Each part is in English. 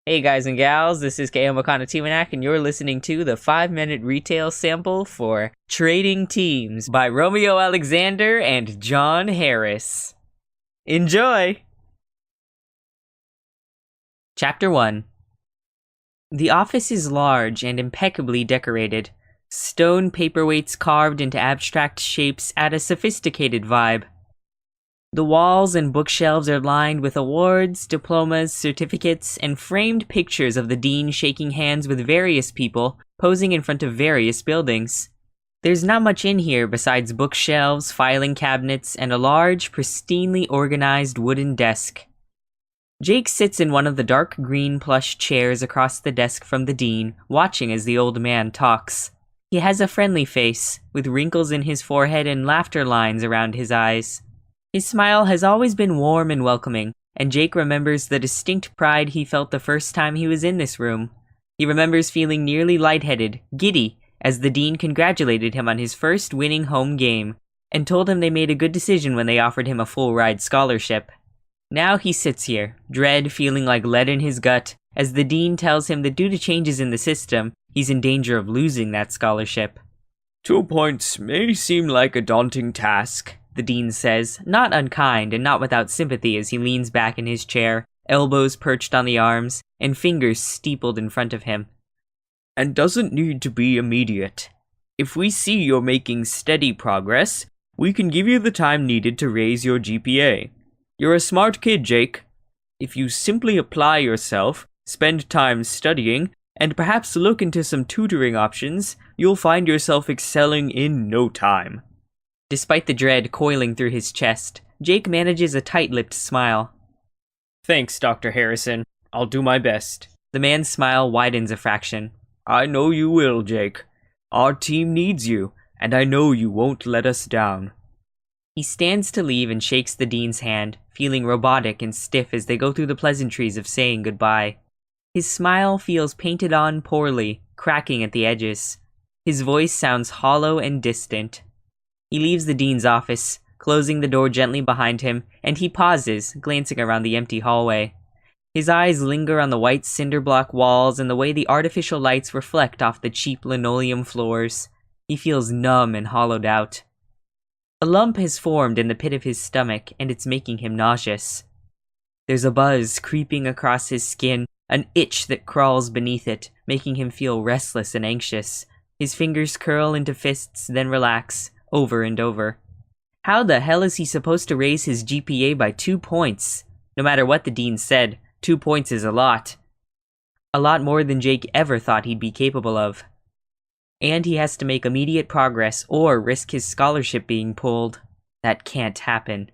Hey guys and gals, this is Kaeomakana Tiwanak, and you're listening to the 5-minute retail sample for Trading Teams by Romeo Alexander and John Harris. Enjoy! Chapter 1. The office is large and impeccably decorated. Stone paperweights carved into abstract shapes add a sophisticated vibe. The walls and bookshelves are lined with awards, diplomas, certificates, and framed pictures of the dean shaking hands with various people, posing in front of various buildings. There's not much in here besides bookshelves, filing cabinets, and a large, pristinely organized wooden desk. Jake sits in one of the dark green plush chairs across the desk from the dean, watching as the old man talks. He has a friendly face, with wrinkles in his forehead and laughter lines around his eyes. His smile has always been warm and welcoming, and Jake remembers the distinct pride he felt the first time he was in this room. He remembers feeling nearly lightheaded, giddy, as the dean congratulated him on his first winning home game, and told him they made a good decision when they offered him a full-ride scholarship. Now he sits here, dread feeling like lead in his gut, as the dean tells him that due to changes in the system, he's in danger of losing that scholarship. 2 points may seem like a daunting task, the dean says, not unkind and not without sympathy as he leans back in his chair, elbows perched on the arms, and fingers steepled in front of him. And doesn't need to be immediate. If we see you're making steady progress, we can give you the time needed to raise your GPA. You're a smart kid, Jake. If you simply apply yourself, spend time studying, and perhaps look into some tutoring options, you'll find yourself excelling in no time. Despite the dread coiling through his chest, Jake manages a tight-lipped smile. Thanks, Dr. Harrison. I'll do my best. The man's smile widens a fraction. I know you will, Jake. Our team needs you, and I know you won't let us down. He stands to leave and shakes the dean's hand, feeling robotic and stiff as they go through the pleasantries of saying goodbye. His smile feels painted on poorly, cracking at the edges. His voice sounds hollow and distant. He leaves the dean's office, closing the door gently behind him, and he pauses, glancing around the empty hallway. His eyes linger on the white cinder block walls and the way the artificial lights reflect off the cheap linoleum floors. He feels numb and hollowed out. A lump has formed in the pit of his stomach, and it's making him nauseous. There's a buzz creeping across his skin, an itch that crawls beneath it, making him feel restless and anxious. His fingers curl into fists, then relax, over and over. How the hell is he supposed to raise his GPA by 2 points? No matter what the dean said, 2 points is a lot. A lot more than Jake ever thought he'd be capable of. And he has to make immediate progress or risk his scholarship being pulled. That can't happen.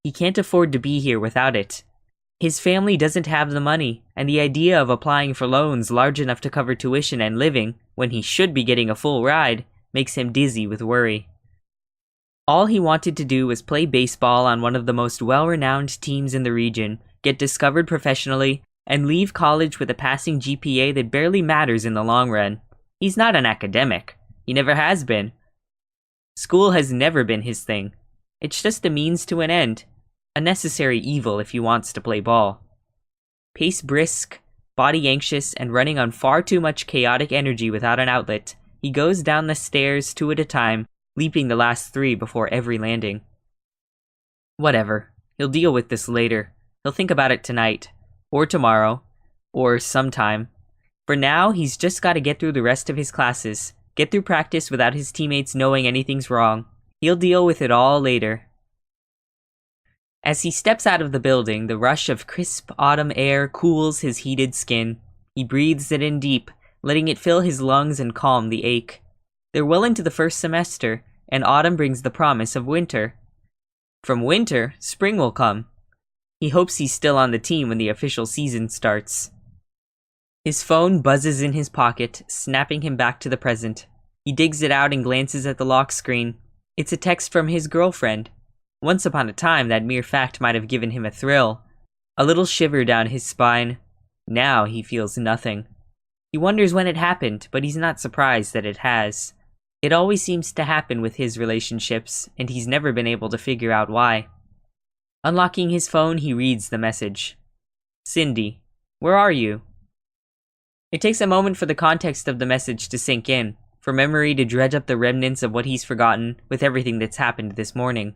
He can't afford to be here without it. His family doesn't have the money, and the idea of applying for loans large enough to cover tuition and living, when he should be getting a full ride, makes him dizzy with worry. All he wanted to do was play baseball on one of the most well-renowned teams in the region, get discovered professionally, and leave college with a passing GPA that barely matters in the long run. He's not an academic. He never has been. School has never been his thing. It's just a means to an end. A necessary evil if he wants to play ball. Pace brisk, body anxious, and running on far too much chaotic energy without an outlet, he goes down the stairs 2 at a time, leaping the last 3 before every landing. Whatever. He'll deal with this later. He'll think about it tonight. Or tomorrow. Or sometime. For now, he's just gotta get through the rest of his classes. Get through practice without his teammates knowing anything's wrong. He'll deal with it all later. As he steps out of the building, the rush of crisp autumn air cools his heated skin. He breathes it in deep, letting it fill his lungs and calm the ache. They're well into the first semester, and autumn brings the promise of winter. From winter, spring will come. He hopes he's still on the team when the official season starts. His phone buzzes in his pocket, snapping him back to the present. He digs it out and glances at the lock screen. It's a text from his girlfriend. Once upon a time, that mere fact might have given him a thrill. A little shiver down his spine. Now he feels nothing. He wonders when it happened, but he's not surprised that it has. It always seems to happen with his relationships, and he's never been able to figure out why. Unlocking his phone, he reads the message. Cindy, where are you? It takes a moment for the context of the message to sink in, for memory to dredge up the remnants of what he's forgotten with everything that's happened this morning.